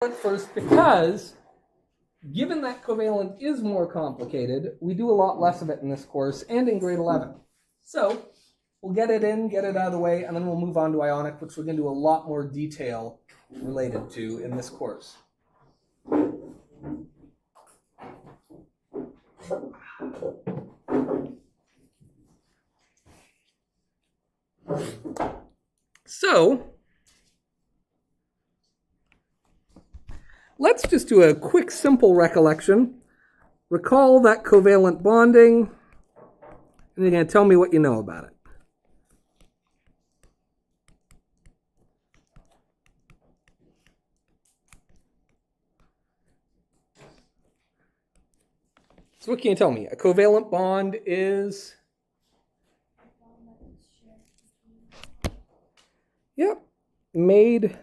first because, given that covalent is more complicated, we do a lot less of it in this course and in grade 11. So we'll get it in, get it out of the way, and then we'll move on to ionic, which we're going to do a lot more detail related to in this course. So let's just do a quick, simple recollection. Recall that covalent bonding, and you're going to tell me what you know about it. So what can you tell me? A covalent bond is... Yep, made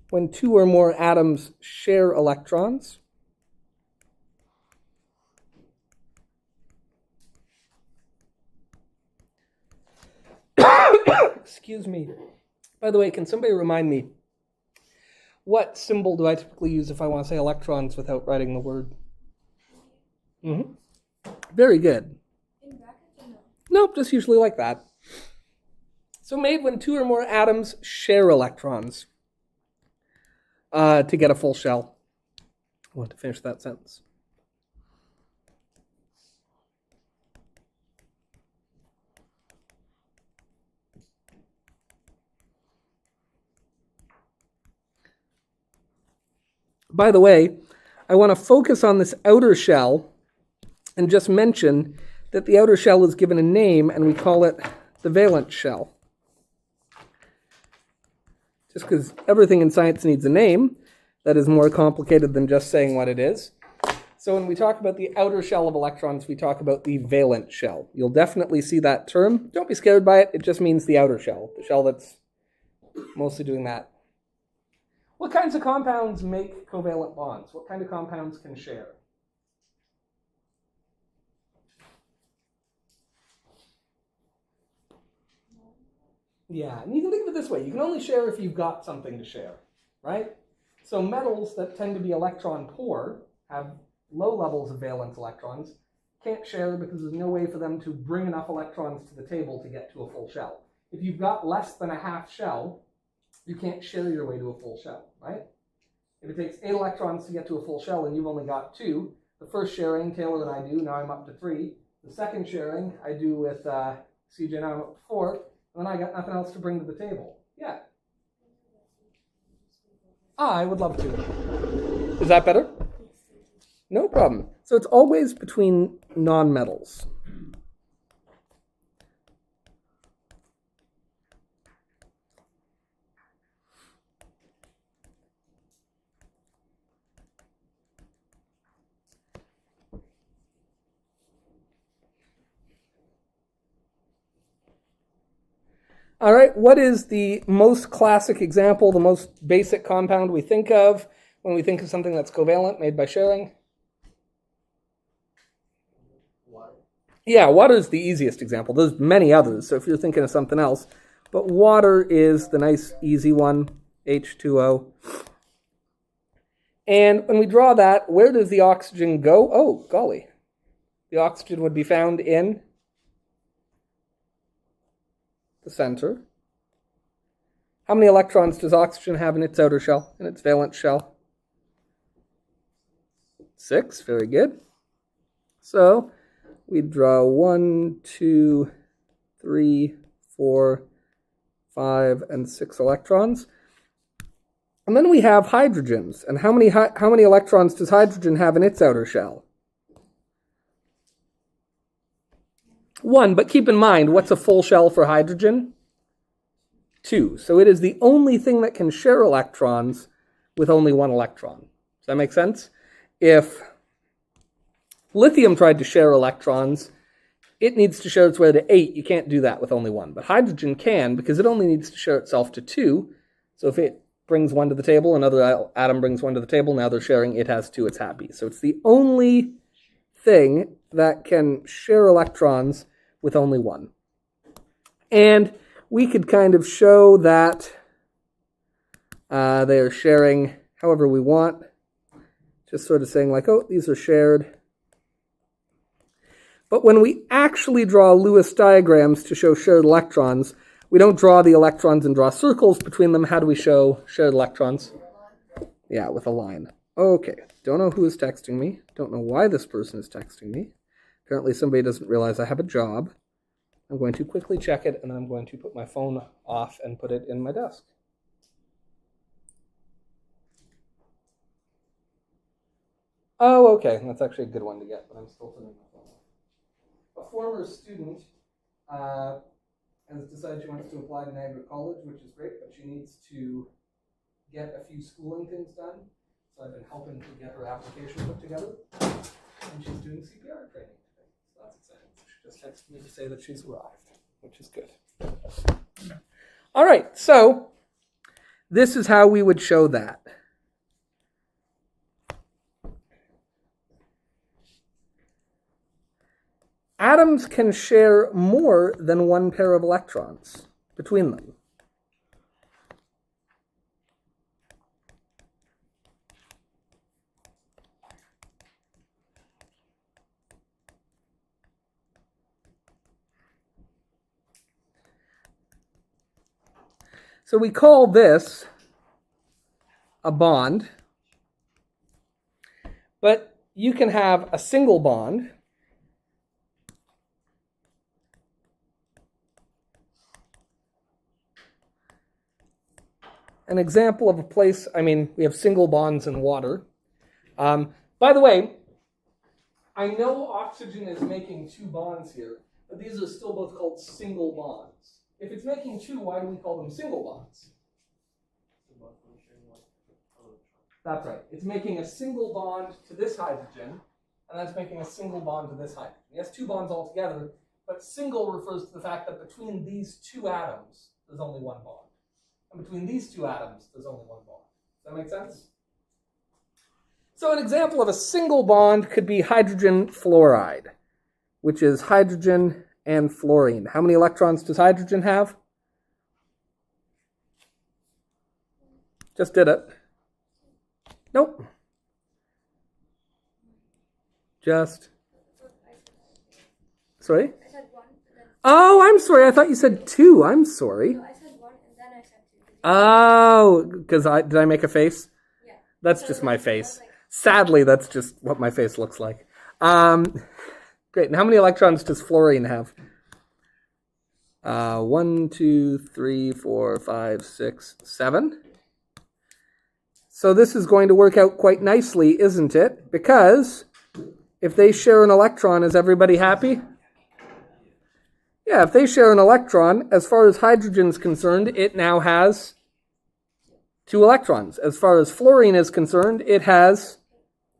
when two or more atoms share electrons. Excuse me. By the way, can somebody remind me, what symbol do I typically use if I want to say electrons without writing the word? Mm-hmm. Very good. In brackets or no? Nope, just usually like that. So made when two or more atoms share electrons to get a full shell. I want to finish that sentence. By the way, I want to focus on this outer shell and just mention that the outer shell is given a name and we call it the valence shell. Just because everything in science needs a name that is more complicated than just saying what it is. So when we talk about the outer shell of electrons, we talk about the valence shell. You'll definitely see that term. Don't be scared by it. It just means the outer shell, the shell that's mostly doing that. What kinds of compounds make covalent bonds? What kind of compounds can share? Yeah, and you can think of it this way. You can only share if you've got something to share, right? So metals that tend to be electron poor, have low levels of valence electrons, can't share because there's no way for them to bring enough electrons to the table to get to a full shell. If you've got less than a half shell, you can't share your way to a full shell, right? If it takes 8 electrons to get to a full shell and you've only got 2, the first sharing, Taylor and I do, now I'm up to 3. The second sharing, I do with CJ, now I'm up to 4. And then I got nothing else to bring to the table. Yeah. I would love to. Is that better? No problem. So it's always between nonmetals. All right, what is the most classic example, the most basic compound we think of when we think of something that's covalent, made by sharing? Water. Yeah, water is the easiest example. There's many others, so if you're thinking of something else. But water is the nice, easy one, H2O. And when we draw that, where does the oxygen go? Oh, golly. The oxygen would be found in the center. How many electrons does oxygen have in its outer shell, in its valence shell? 6, very good. So we draw 1, 2, 3, 4, 5, and 6 electrons. And then we have hydrogens. And how many electrons does hydrogen have in its outer shell? 1, but keep in mind, what's a full shell for hydrogen? 2. So it is the only thing that can share electrons with only 1 electron. Does that make sense? If lithium tried to share electrons, it needs to share its way to 8. You can't do that with only 1. But hydrogen can, because it only needs to share itself to 2. So if it brings 1 to the table, another atom brings 1 to the table, now they're sharing, it has 2, it's happy. So it's the only thing that can share electrons with only 1. And we could kind of show that They are sharing however we want. Just sort of saying like, oh, these are shared. But when we actually draw Lewis diagrams to show shared electrons, we don't draw the electrons and draw circles between them. How do we show shared electrons? Yeah, with a line. Okay, don't know who is texting me. Don't know why this person is texting me. Apparently somebody doesn't realize I have a job. I'm going to quickly check it, and then I'm going to put my phone off and put it in my desk. Oh, okay, that's actually a good one to get, but I'm still putting my phone off. A former student has decided she wants to apply to Niagara College, which is great, but she needs to get a few schooling things done. So I've been helping to get her application put together. And she's doing CPR training today. So that's exciting. She just texted me to say that she's arrived, which is good. All right, so this is how we would show that. Atoms can share more than one pair of electrons between them. So we call this a bond, but you can have a single bond. An example of a place, we have single bonds in water. By the way, I know oxygen is making two bonds here, but these are still both called single bonds. If it's making two, why do we call them single bonds? That's right. It's making a single bond to this hydrogen, and that's making a single bond to this hydrogen. Yes, two bonds altogether, but single refers to the fact that between these two atoms, there's only one bond. And between these two atoms, there's only one bond. Does that make sense? So an example of a single bond could be hydrogen fluoride, which is hydrogen and fluorine. How many electrons does hydrogen have? Just did it. Nope. Sorry? I said one. Oh, I'm sorry. I thought you said two. I'm sorry. No, I said one and then I said two. Oh, because did I make a face? Yeah. That's just my face. Sadly, that's just what my face looks like. Great. And how many electrons does fluorine have? 1, 2, 3, 4, 5, 6, 7. So this is going to work out quite nicely, isn't it? Because if they share an electron, is everybody happy? Yeah, if they share an electron, as far as hydrogen is concerned, it now has 2 electrons. As far as fluorine is concerned, it has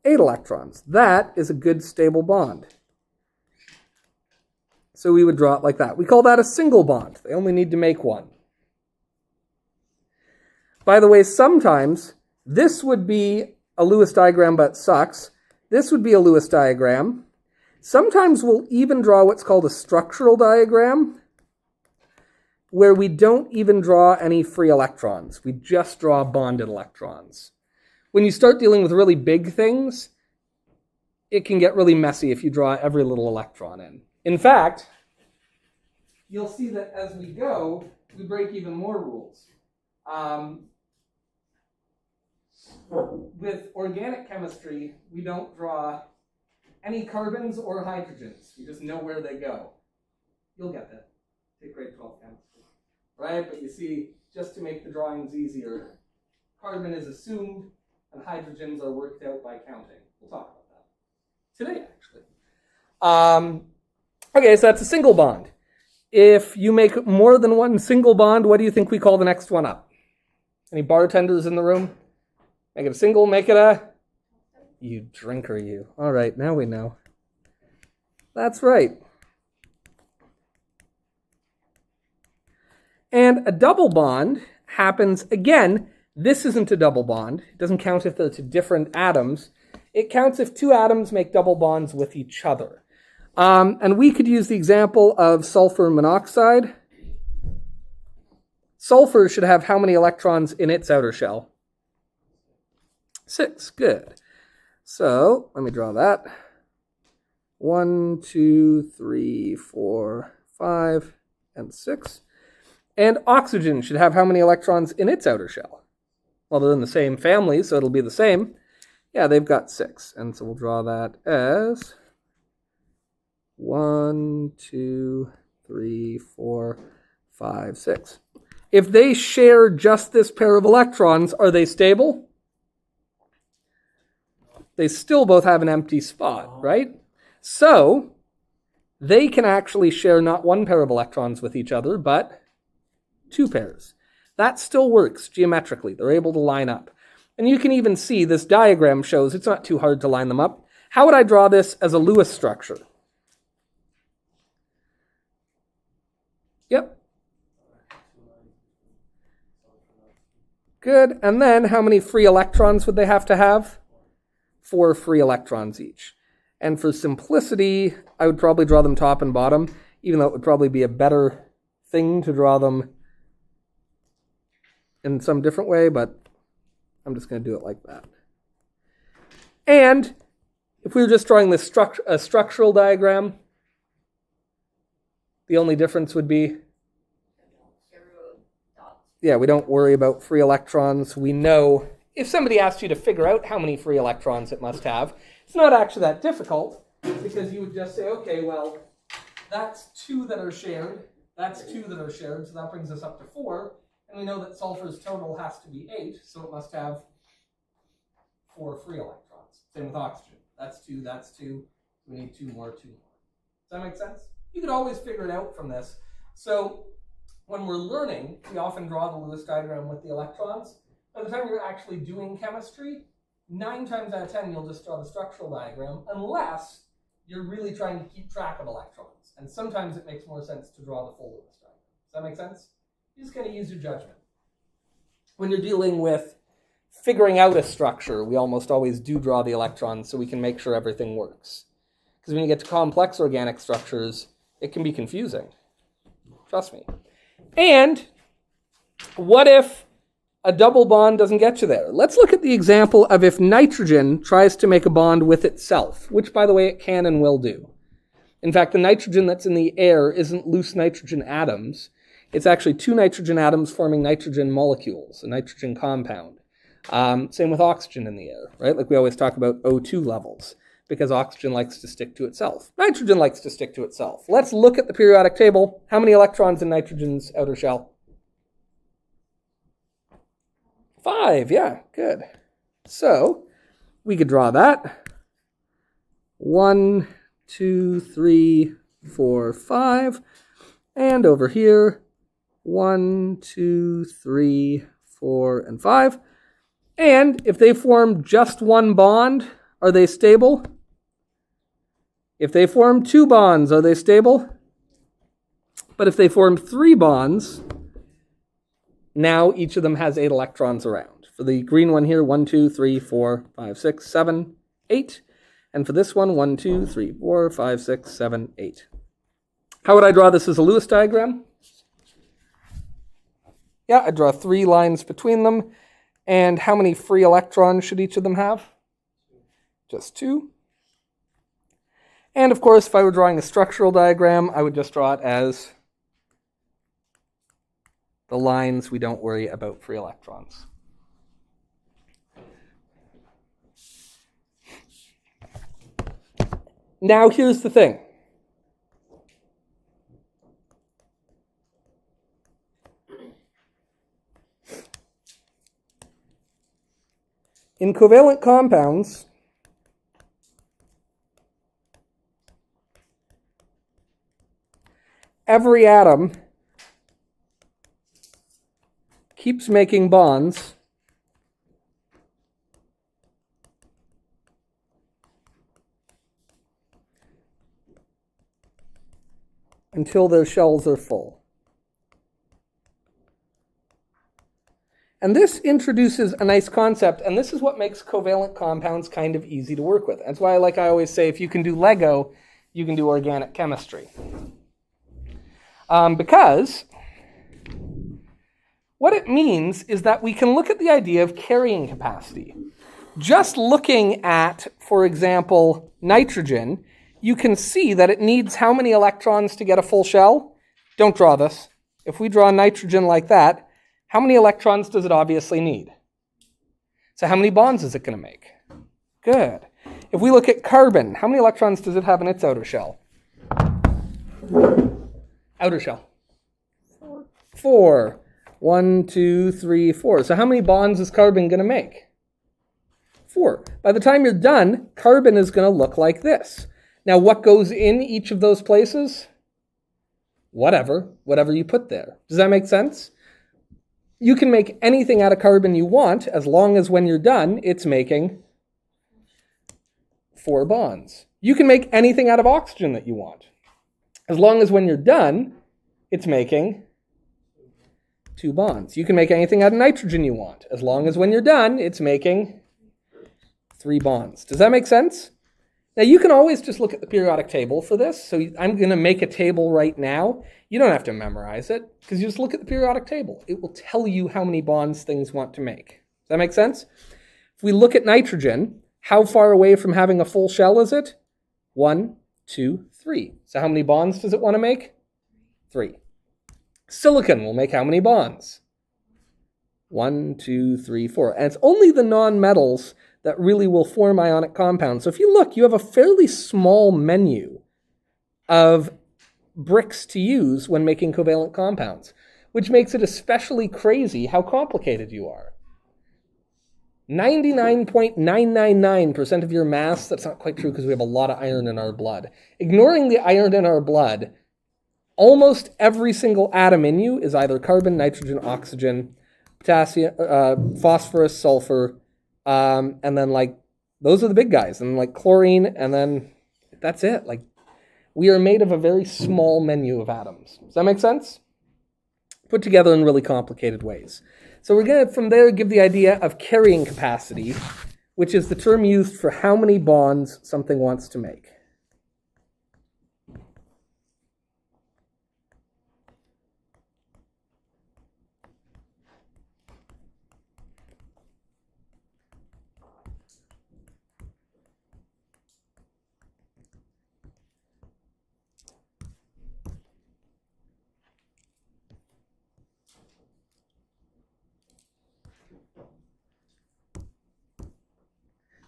8 electrons. That is a good stable bond. So we would draw it like that. We call that a single bond. They only need to make one. By the way, sometimes this would be a Lewis diagram but sucks. This would be a Lewis diagram. Sometimes we'll even draw what's called a structural diagram, where we don't even draw any free electrons. We just draw bonded electrons. When you start dealing with really big things, it can get really messy if you draw every little electron in. In fact, you'll see that as we go, we break even more rules. With organic chemistry, we don't draw any carbons or hydrogens. We just know where they go. You'll get that. Take grade 12 chemistry. Right? But you see, just to make the drawings easier, carbon is assumed and hydrogens are worked out by counting. We'll talk about that today, actually. Okay, so that's a single bond. If you make more than one single bond, what do you think we call the next one up? Any bartenders in the room? Make it a single, make it a... You drinker, you. All right, now we know. That's right. And a double bond happens, again, this isn't a double bond. It doesn't count if they're two different atoms. It counts if 2 atoms make double bonds with each other. And we could use the example of sulfur monoxide. sulfur should have how many electrons in its outer shell? 6. Good. So let me draw that. 1, 2, 3, 4, 5, and 6. And oxygen should have how many electrons in its outer shell? Well, they're in the same family, so it'll be the same. Yeah, they've got 6. And so we'll draw that as 1, 2, 3, 4, 5, 6. If they share just this pair of electrons, are they stable? They still both have an empty spot, right? So they can actually share not one pair of electrons with each other, but 2 pairs. That still works geometrically. They're able to line up. And you can even see this diagram shows it's not too hard to line them up. How would I draw this as a Lewis structure? Yep. Good. And then how many free electrons would they have to have? 4 free electrons each. And for simplicity, I would probably draw them top and bottom, even though it would probably be a better thing to draw them in some different way, but I'm just going to do it like that. And if we were just drawing this a structural diagram, the only difference would be, yeah, we don't worry about free electrons. We know if somebody asked you to figure out how many free electrons it must have, it's not actually that difficult, because you would just say, okay, well, that's 2 that are shared, that's 2 that are shared, so that brings us up to 4, and we know that sulfur's total has to be 8, so it must have 4 free electrons. Same with oxygen. That's 2, that's 2, we need 2 more, 2 more. Does that make sense? You could always figure it out from this. So when we're learning, we often draw the Lewis diagram with the electrons. By the time you're actually doing chemistry, 9 times out of 10, you'll just draw the structural diagram, unless you're really trying to keep track of electrons. And sometimes it makes more sense to draw the full Lewis diagram. Does that make sense? You just got to use your judgment. When you're dealing with figuring out a structure, we almost always do draw the electrons so we can make sure everything works. Because when you get to complex organic structures, it can be confusing. Trust me. And what if a double bond doesn't get you there? Let's look at the example of if nitrogen tries to make a bond with itself, which, by the way, it can and will do. In fact, the nitrogen that's in the air isn't loose nitrogen atoms. It's actually 2 nitrogen atoms forming nitrogen molecules, a nitrogen compound. Same with oxygen in the air, right? Like we always talk about O2 levels, because oxygen likes to stick to itself. Nitrogen likes to stick to itself. Let's look at the periodic table. How many electrons in nitrogen's outer shell? 5, yeah, good. So we could draw that. 1, 2, 3, 4, 5. And over here, 1, 2, 3, 4, and 5. And if they form just one bond, are they stable? If they form 2 bonds, are they stable? But if they form 3 bonds, now each of them has 8 electrons around. For the green one here, 1, 2, 3, 4, 5, 6, 7, 8. And for this one, 1, 2, 3, 4, 5, 6, 7, 8. How would I draw this as a Lewis diagram? Yeah, I'd draw 3 lines between them. And how many free electrons should each of them have? Just 2. And of course, if I were drawing a structural diagram, I would just draw it as the lines we don't worry about free electrons. Now here's the thing. In covalent compounds, every atom keeps making bonds until their shells are full. And this introduces a nice concept, and this is what makes covalent compounds kind of easy to work with. That's why, like I always say, if you can do Lego, you can do organic chemistry. Because What it means is that we can look at the idea of carrying capacity. Just looking at, for example, nitrogen, you can see that it needs how many electrons to get a full shell? Don't draw this. If we draw nitrogen like that, how many electrons does it obviously need? So how many bonds is it going to make? Good. If we look at carbon, how many electrons does it have in its outer shell? Outer shell. 4. 1, 2, 3, 4. So how many bonds is carbon going to make? 4. By the time you're done, carbon is going to look like this. Now, what goes in each of those places? Whatever you put there. Does that make sense? You can make anything out of carbon you want, as long as when you're done, it's making 4 bonds. You can make anything out of oxygen that you want, as long as when you're done, it's making 2 bonds. You can make anything out of nitrogen you want, as long as when you're done, it's making 3 bonds. Does that make sense? Now, you can always just look at the periodic table for this. So I'm going to make a table right now. You don't have to memorize it, because you just look at the periodic table. It will tell you how many bonds things want to make. Does that make sense? If we look at nitrogen, how far away from having a full shell is it? 1, 2, 3. So how many bonds does it want to make? 3. Silicon will make how many bonds? 1, 2, 3, 4. And it's only the nonmetals that really will form ionic compounds. So if you look, you have a fairly small menu of bricks to use when making covalent compounds, which makes it especially crazy how complicated you are. 99.999% of your mass, that's not quite true because we have a lot of iron in our blood. Ignoring the iron in our blood, almost every single atom in you is either carbon, nitrogen, oxygen, potassium, phosphorus, sulfur, and then those are the big guys, and chlorine, and then that's it. We are made of a very small menu of atoms. Does that make sense? Put together in really complicated ways. So we're going to, from there, give the idea of carrying capacity, which is the term used for how many bonds something wants to make.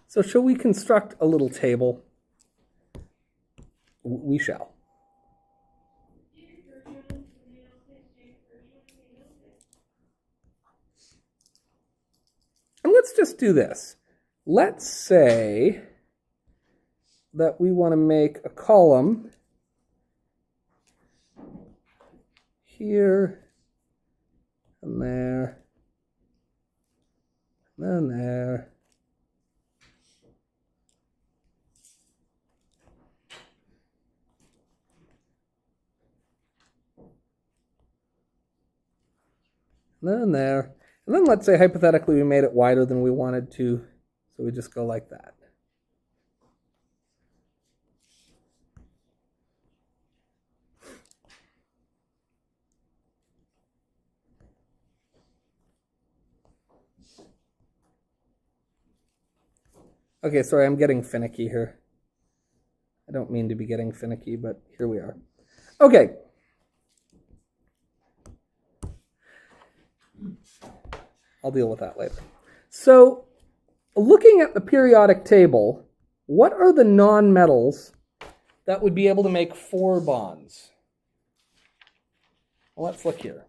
So shall we construct a little table? We shall. And let's just do this. Let's say that we want to make a column here and there and there. And there. And then let's say hypothetically we made it wider than we wanted to, so we just go like that. Okay, sorry, I'm getting finicky here. I don't mean to be getting finicky, but here we are. Okay. I'll deal with that later. So, looking at the periodic table, what are the nonmetals that would be able to make 4 bonds? Well, let's look here.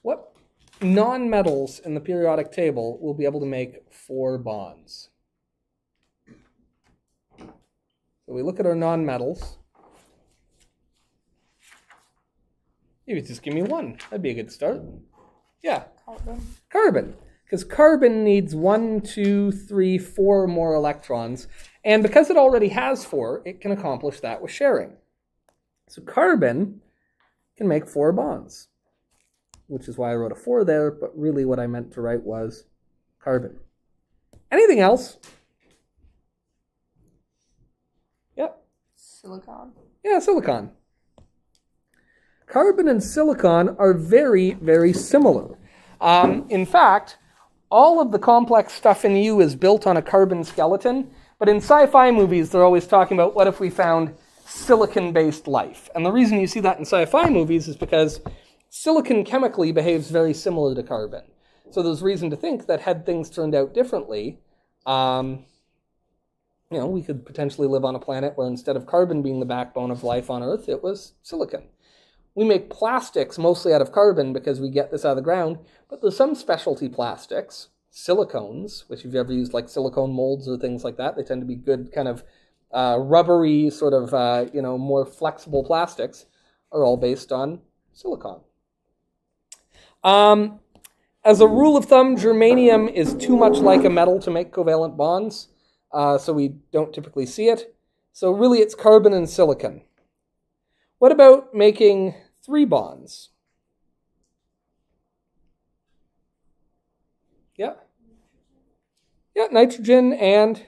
What nonmetals in the periodic table will be able to make 4 bonds? So we look at our nonmetals. Maybe just give me one. That'd be a good start. Yeah. Carbon. Because carbon needs 1, 2, 3, 4 more electrons. And because it already has 4, it can accomplish that with sharing. So carbon can make 4 bonds, which is why I wrote a 4 there, but really what I meant to write was carbon. Anything else? Yep. Silicon. Yeah, silicon. Carbon and silicon are very, very similar. In fact, all of the complex stuff in you is built on a carbon skeleton, but in sci-fi movies, they're always talking about what if we found silicon-based life. And the reason you see that in sci-fi movies is because silicon chemically behaves very similar to carbon. So there's reason to think that had things turned out differently, we could potentially live on a planet where instead of carbon being the backbone of life on Earth, it was silicon. We make plastics mostly out of carbon because we get this out of the ground, but there's some specialty plastics, silicones, which if you ever used like silicone molds or things like that, they tend to be good kind of rubbery, sort of, more flexible plastics, are all based on silicon. As a rule of thumb, germanium is too much like a metal to make covalent bonds, so we don't typically see it. So really it's carbon and silicon. What about making 3 bonds? Yeah. Yeah, nitrogen and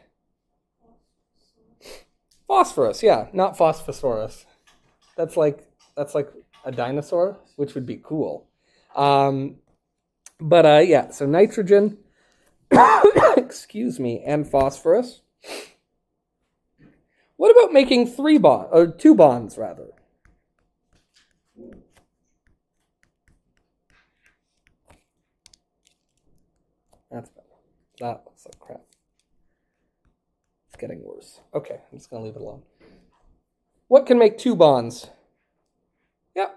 phosphorus. Yeah, not phosphosaurus. That's like a dinosaur, which would be cool. So nitrogen, excuse me, and phosphorus. What about making 2 bonds rather? That's better. That looks like crap. It's getting worse. Okay, I'm just going to leave it alone. What can make 2 bonds? Yeah,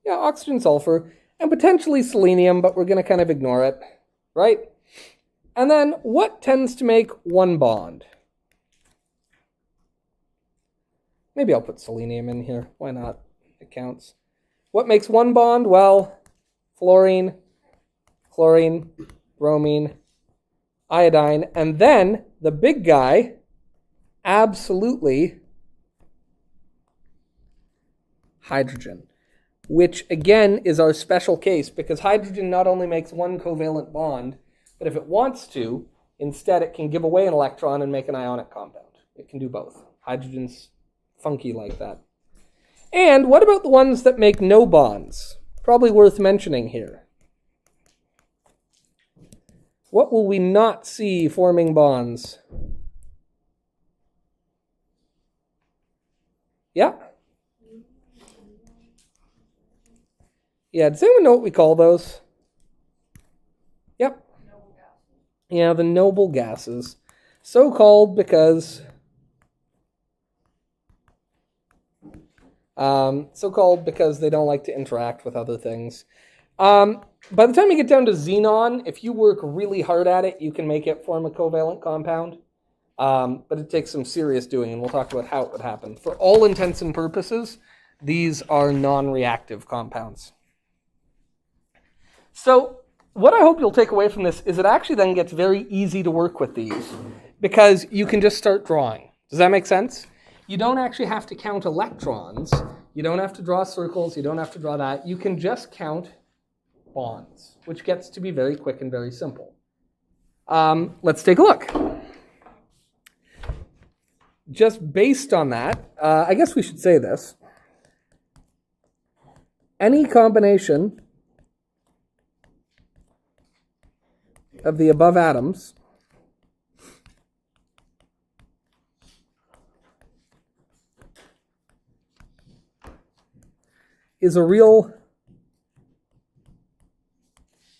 oxygen, sulfur, and potentially selenium, but we're going to kind of ignore it, right? And then what tends to make 1 bond? Maybe I'll put selenium in here. Why not? It counts. What makes 1 bond? Well, fluorine, chlorine, bromine, iodine, and then the big guy, absolutely, hydrogen, which again is our special case because hydrogen not only makes 1 covalent bond, but if it wants to, instead it can give away an electron and make an ionic compound. It can do both. Hydrogen's funky like that. And what about the ones that make no bonds? Probably worth mentioning here. What will we not see forming bonds? Yeah? Yeah, does anyone know what we call those? Yep. Yeah, the noble gases. So called because they don't like to interact with other things. By the time you get down to xenon, if you work really hard at it, you can make it form a covalent compound. But it takes some serious doing, and we'll talk about how it would happen. For all intents and purposes, these are non-reactive compounds. So what I hope you'll take away from this is it actually then gets very easy to work with these because you can just start drawing. Does that make sense? You don't actually have to count electrons. You don't have to draw circles. You don't have to draw that. You can just count bonds, which gets to be very quick and very simple. Let's take a look. Just based on that, I guess we should say this. Any combination of the above atoms is a real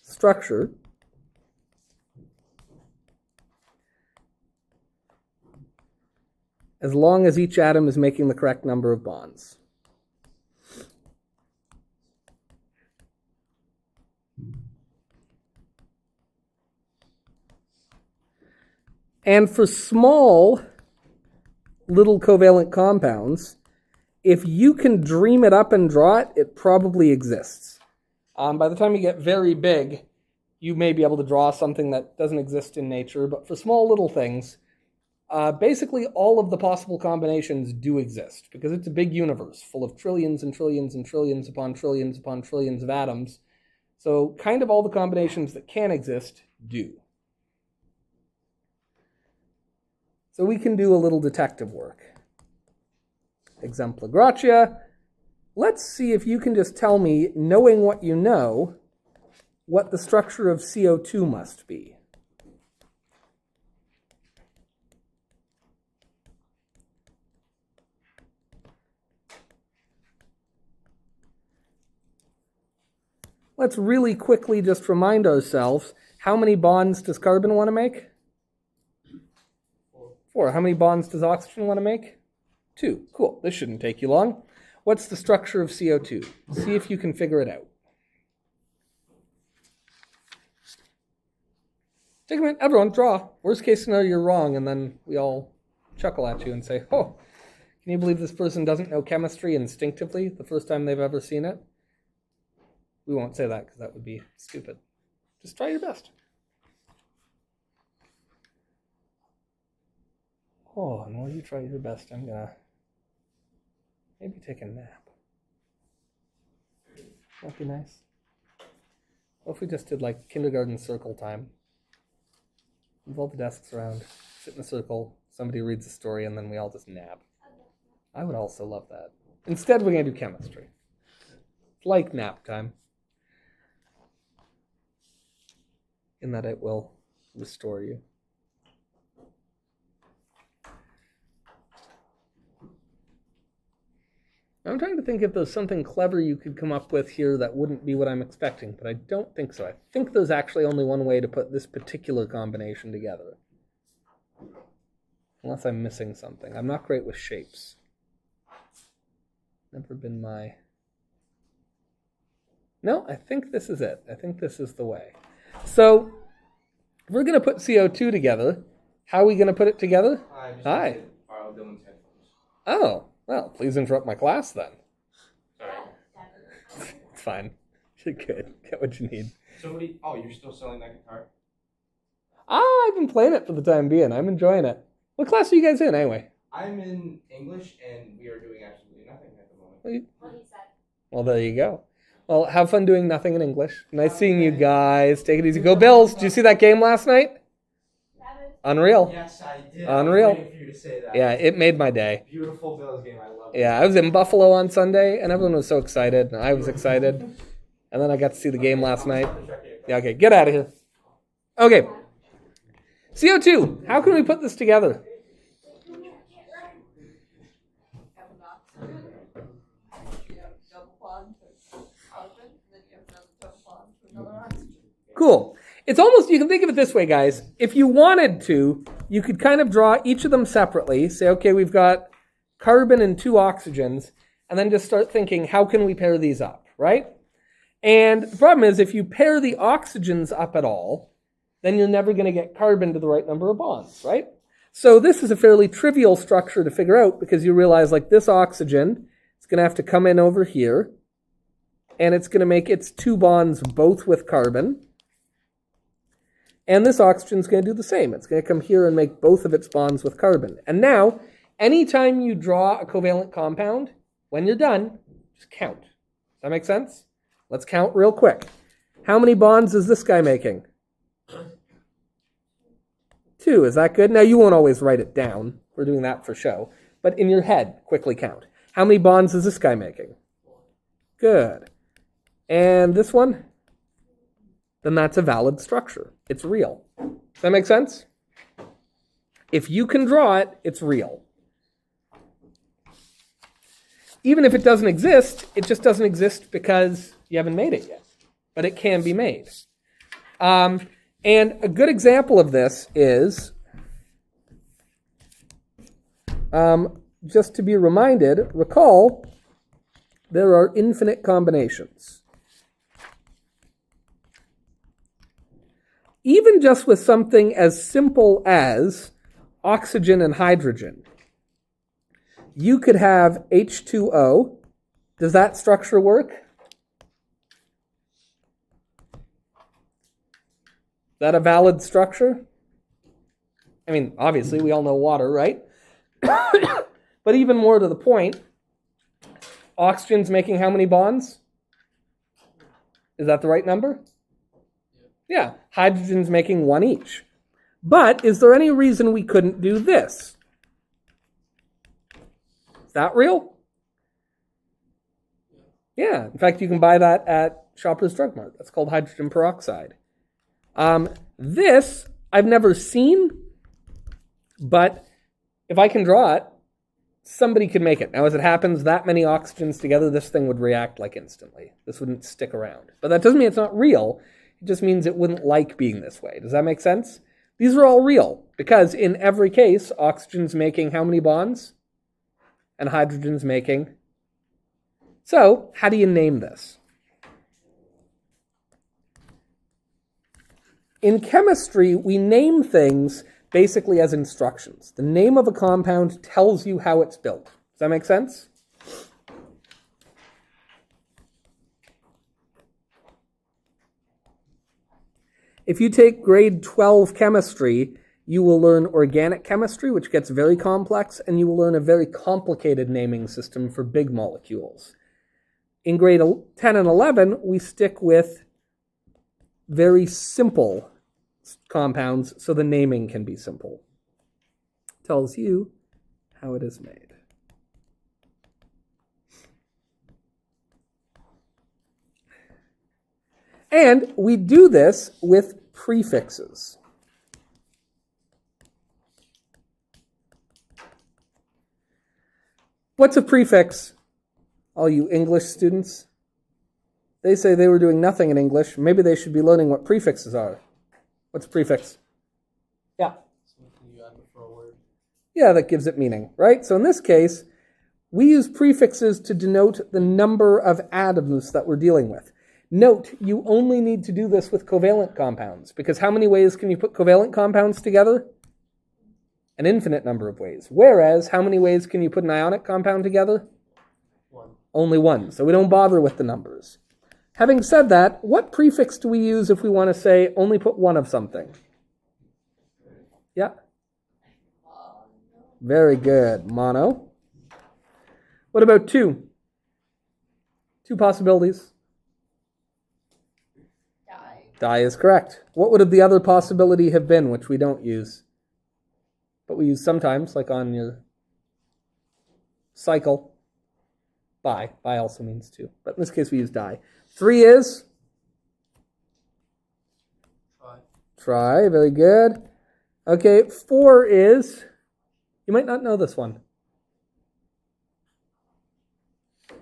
structure as long as each atom is making the correct number of bonds. And for small little covalent compounds, if you can dream it up and draw it, it probably exists. By the time you get very big, you may be able to draw something that doesn't exist in nature, but for small little things, basically all of the possible combinations do exist, because it's a big universe full of trillions and trillions and trillions upon trillions upon trillions of atoms. So kind of all the combinations that can exist do. So we can do a little detective work. Exempla gratia. Let's see if you can just tell me, knowing what you know, what the structure of CO2 must be. Let's really quickly just remind ourselves, how many bonds does carbon want to make? 4. How many bonds does oxygen want to make? 2. Cool. This shouldn't take you long. What's the structure of CO2? See if you can figure it out. Take a minute. Everyone, draw. Worst case scenario, you're wrong, and then we all chuckle at you and say, oh, can you believe this person doesn't know chemistry instinctively the first time they've ever seen it? We won't say that because that would be stupid. Just try your best. Oh, and while you try your best, I'm gonna maybe take a nap. That'd be nice. What if we just did like kindergarten circle time? Move all the desks around, sit in a circle, somebody reads a story, and then we all just nap. I would also love that. Instead, we're gonna do chemistry. It's like nap time. In that it will restore you. I'm trying to think if there's something clever you could come up with here that wouldn't be what I'm expecting, but I don't think so. I think there's actually only one way to put this particular combination together. Unless I'm missing something. I'm not great with shapes. Never been my... No, I think this is it. I think this is the way. So, if we're going to put CO2 together, how are we going to put it together? Hi. Oh, well, please interrupt my class then. Sorry. It's fine. You're good. Get what you need. You're still selling that guitar? I've been playing it for the time being. I'm enjoying it. What class are you guys in, anyway? I'm in English, and we are doing absolutely nothing at the moment. Well, there you go. Well, have fun doing nothing in English. Nice seeing you guys. Take it easy. Go Bills. Did you see that game last night? Unreal. Yes, I did. Unreal. I was waiting for you to say that. Yeah, it made my day. Beautiful Bills game. I love it. Yeah, I was in Buffalo on Sunday, and everyone was so excited, and I was excited. And then I got to see the game last night. Yeah, okay, get out of here. Okay. CO2. How can we put this together? Cool. It's almost, you can think of it this way, guys. If you wanted to, you could kind of draw each of them separately. Say, okay, we've got carbon and 2 oxygens, and then just start thinking, how can we pair these up, right? And the problem is, if you pair the oxygens up at all, then you're never going to get carbon to the right number of bonds, right? So this is a fairly trivial structure to figure out, because you realize, like, this oxygen is going to have to come in over here, and it's going to make its 2 bonds both with carbon. And this oxygen is going to do the same. It's going to come here and make both of its bonds with carbon. And now, anytime you draw a covalent compound, when you're done, just count. Does that make sense? Let's count real quick. How many bonds is this guy making? 2. Is that good? Now, you won't always write it down. We're doing that for show. But in your head, quickly count. How many bonds is this guy making? Good. And this one? Then that's a valid structure. It's real. Does that make sense? If you can draw it, it's real. Even if it doesn't exist, it just doesn't exist because you haven't made it yet. But it can be made. And a good example of this is, just to be reminded, recall, there are infinite combinations. Even just with something as simple as oxygen and hydrogen, you could have H2O. Does that structure work? Is that a valid structure? I mean, obviously, we all know water, right? But even more to the point, oxygen's making how many bonds? Is that the right number? Yeah, hydrogen's making 1 each. But is there any reason we couldn't do this? Is that real? Yeah, in fact, you can buy that at Shoppers Drug Mart. That's called hydrogen peroxide. This I've never seen, but if I can draw it, somebody could make it. Now, as it happens, that many oxygens together, this thing would react like instantly. This wouldn't stick around. But that doesn't mean it's not real. It just means it wouldn't like being this way. Does that make sense? These are all real because in every case, oxygen's making how many bonds? And hydrogen's making. So, how do you name this? In chemistry, we name things basically as instructions. The name of a compound tells you how it's built. Does that make sense? If you take grade 12 chemistry, you will learn organic chemistry, which gets very complex, and you will learn a very complicated naming system for big molecules. In grade 10 and 11, we stick with very simple compounds, so the naming can be simple. Tells you how it is made. And we do this with prefixes. What's a prefix, all you English students? They say they were doing nothing in English. Maybe they should be learning what prefixes are. What's a prefix? Yeah. Something you add before a word. Yeah, that gives it meaning, right? So in this case, we use prefixes to denote the number of atoms that we're dealing with. Note, you only need to do this with covalent compounds, because how many ways can you put covalent compounds together? An infinite number of ways. Whereas, how many ways can you put an ionic compound together? One. Only one, so we don't bother with the numbers. Having said that, what prefix do we use if we want to say only put one of something? Yeah? Very good. Mono. What about two? Two possibilities. Die. Die is correct. What would the other possibility have been, which we don't use? But we use sometimes, like on your cycle. Bi. Bi also means two. But in this case, we use die. 3 is? Try. Very good. Okay, 4 is? You might not know this one.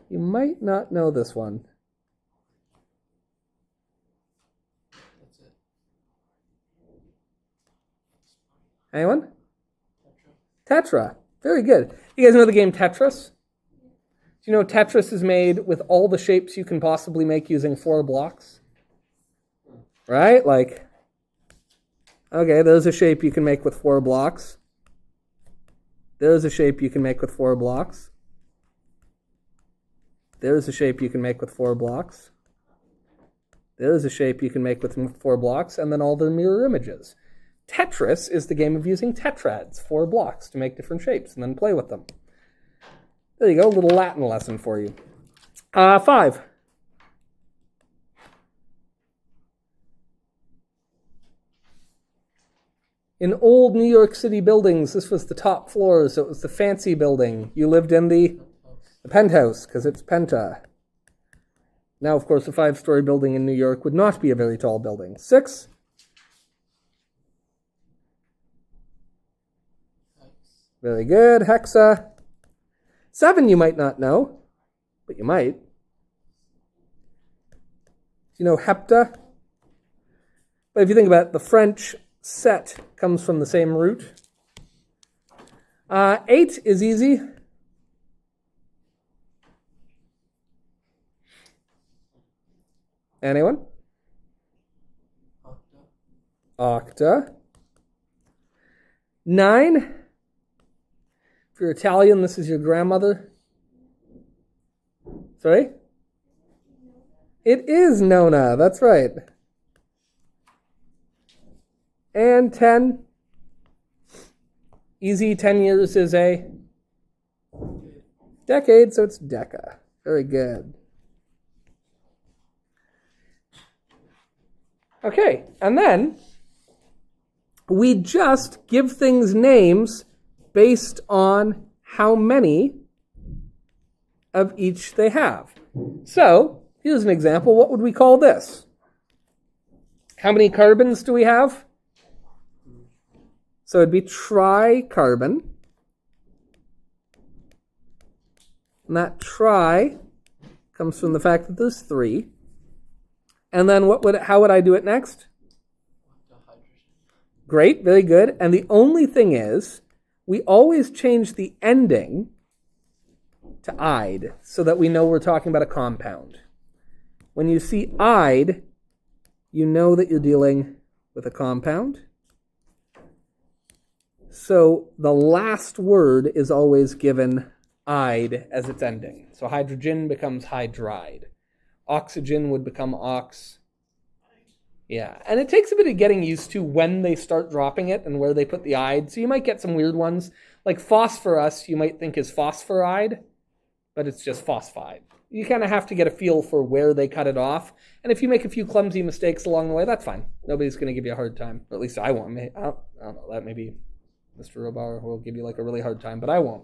You might not know this one. That's it. Anyone? Tetra. Very good. You guys know the game Tetris? Do you know Tetris is made with all the shapes you can possibly make using 4 blocks? Right? Like, okay, there's a shape you can make with 4 blocks. There's a shape you can make with 4 blocks. There's a shape you can make with 4 blocks. There's a shape you can make with 4 blocks, and then all the mirror images. Tetris is the game of using tetrads, 4 blocks, to make different shapes, and then play with them. There you go, a little Latin lesson for you. 5. In old New York City buildings, this was the top floor, so it was the fancy building. You lived in the penthouse, because it's penta. Now, of course, a 5-story building in New York would not be a very tall building. 6. Very good, hexa. 7 you might not know, but you might. Do you know hepta? But if you think about it, the French set comes from the same root. 8 is easy. Anyone? Octa. 9. If you're Italian, this is your grandmother. Sorry? It is nona, that's right. And 10. Easy, 10 years is a decade, so it's deca. Very good. Okay, and then we just give things names based on how many of each they have. So, Here's an example. What would we call this? How many carbons do we have? So it'd be tricarbon. And that tri comes from the fact that there's 3. And then how would I do it next? Great, very good. And the only thing is, we always change the ending to "ide" so that we know we're talking about a compound. When you see "ide," you know that you're dealing with a compound. So the last word is always given "ide" as its ending. So hydrogen becomes hydride. Oxygen would become ox. Yeah, and it takes a bit of getting used to when they start dropping it and where they put the "ide." So you might get some weird ones. Like phosphorus, you might think is phosphoride, but it's just phosphide. You kind of have to get a feel for where they cut it off. And if you make a few clumsy mistakes along the way, that's fine. Nobody's going to give you a hard time. Or at least I won't. I don't know. That maybe Mr. Robauer will give you like a really hard time, but I won't.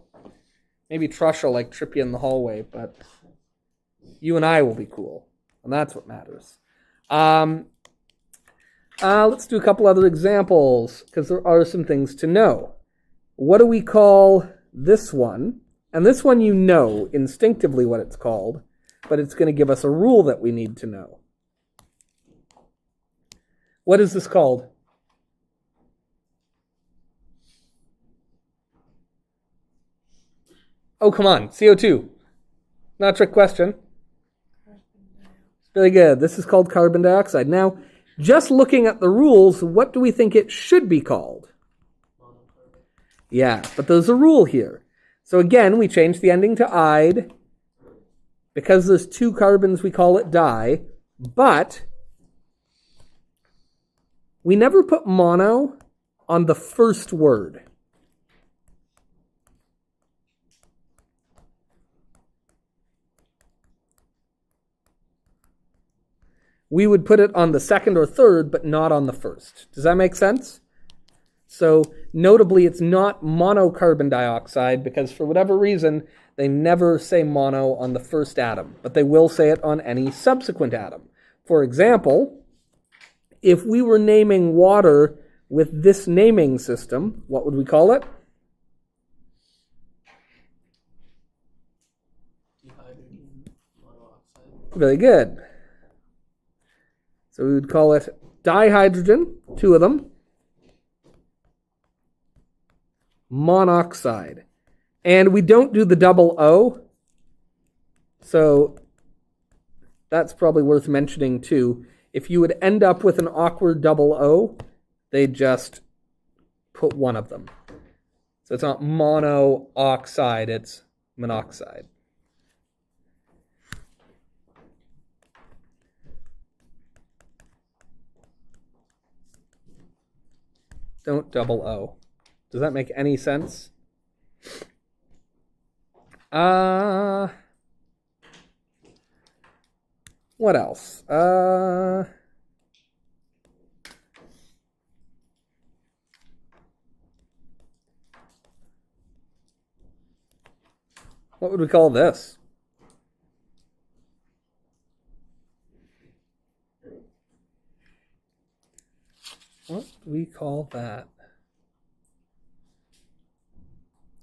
Maybe Trush will like trip you in the hallway, but you and I will be cool. And that's what matters. Let's do a couple other examples, because there are some things to know. What do we call this one? And this one you know instinctively what it's called, but it's going to give us a rule that we need to know. What is this called? Oh, come on. CO2. Not a trick question. Very good. This is called carbon dioxide. Now, just looking at the rules, what do we think it should be called? Yeah, but there's a rule here. So again, we change the ending to "ide. Because there's 2 carbons, we call it di. But we never put mono on the first word. We would put it on the second or third, but not on the first. Does that make sense? So notably, it's not monocarbon dioxide because for whatever reason, they never say mono on the first atom, but they will say it on any subsequent atom. For example, if we were naming water with this naming system, what would we call it? Dihydrogen monoxide. Very good. So we would call it dihydrogen, 2 of them, monoxide. And we don't do the double O, so that's probably worth mentioning too. If you would end up with an awkward double O, they just put one of them. So it's not mono-oxide, it's monoxide. Don't double O. Does that make any sense? What else? What would we call this? What do we call that?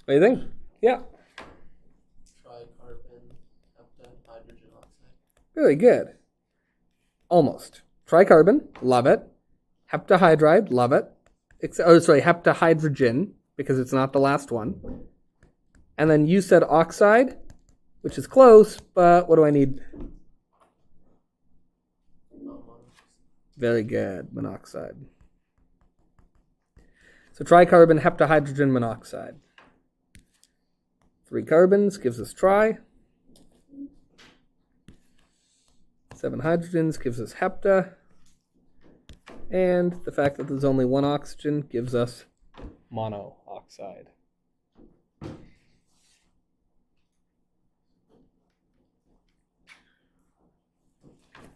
What do you think? Yeah. Tricarbon hydrogen oxide. Very good. Almost. Tricarbon, love it. Heptahydride, love it. Heptahydrogen, because it's not the last one. And then you said oxide, which is close, but what do I need? Very good, monoxide. So tricarbon, heptahydrogen, monoxide. 3 carbons gives us tri. 7 hydrogens gives us hepta. And the fact that there's only 1 oxygen gives us monooxide.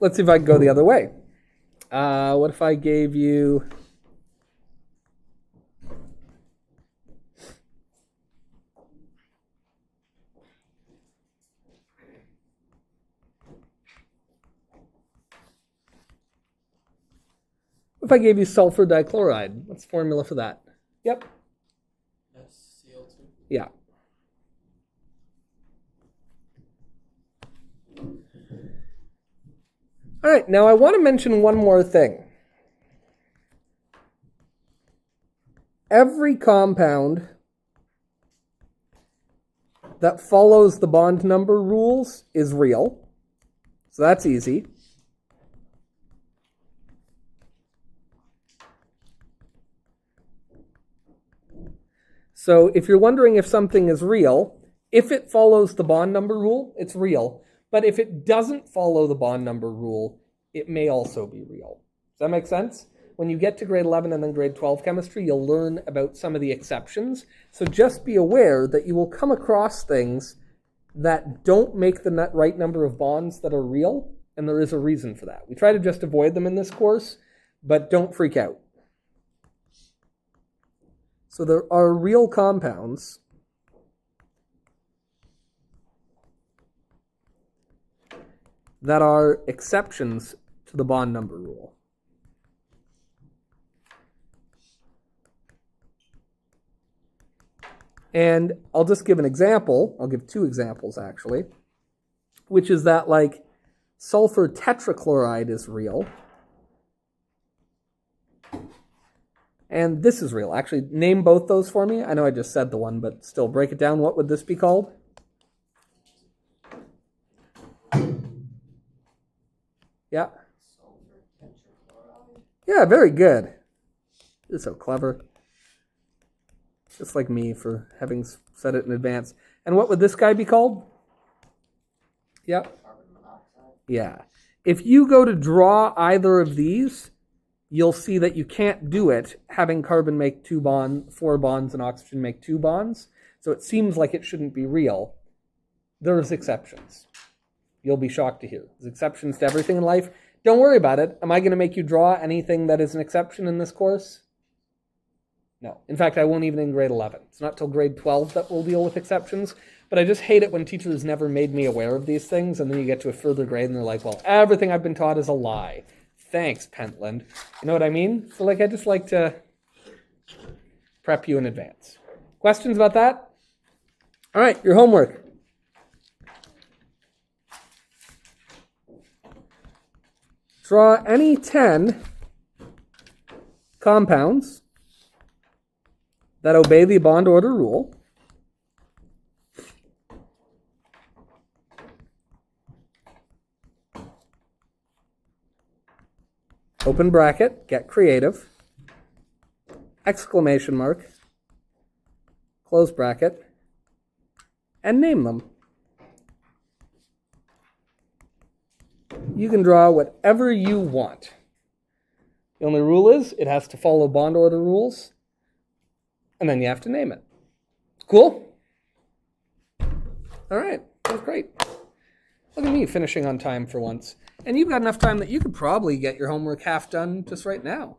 Let's see if I can go the other way. What if I gave you... If I gave you sulfur dichloride, what's the formula for that? Yep. SCO2. Yeah. All right, now I want to mention one more thing. Every compound that follows the bond number rules is real. So that's easy. So if you're wondering if something is real, if it follows the bond number rule, it's real. But if it doesn't follow the bond number rule, it may also be real. Does that make sense? When you get to grade 11 and then grade 12 chemistry, you'll learn about some of the exceptions. So just be aware that you will come across things that don't make the right number of bonds that are real, and there is a reason for that. We try to just avoid them in this course, but don't freak out. So there are real compounds that are exceptions to the bond number rule. And I'll just give an example. I'll give two examples, actually, which is that, like, sulfur tetrachloride is real. And this is real. Actually, name both those for me. I know I just said the one, but still, break it down. What would this be called? Yeah. Yeah, very good. You're so clever. Just like me for having said it in advance. And what would this guy be called? Yep. Carbon monoxide. Yeah. If you go to draw either of these, you'll see that you can't do it having carbon make 4 bonds and oxygen make 2 bonds. So it seems like it shouldn't be real. There's exceptions. You'll be shocked to hear. There's exceptions to everything in life. Don't worry about it. Am I going to make you draw anything that is an exception in this course? No. In fact, I won't even in grade 11. It's not till grade 12 that we'll deal with exceptions. But I just hate it when teachers never made me aware of these things, and then you get to a further grade and they're like, well, everything I've been taught is a lie. Thanks, Pentland. You know what I mean? So, like, I just like to prep you in advance. Questions about that? All right, your homework. Draw any 10 compounds that obey the bond order rule. Open bracket, get creative, exclamation mark, close bracket, and name them. You can draw whatever you want. The only rule is it has to follow bond order rules, and then you have to name it. Cool? All right, that's great. Look at me finishing on time for once. And you've got enough time that you could probably get your homework half done just right now.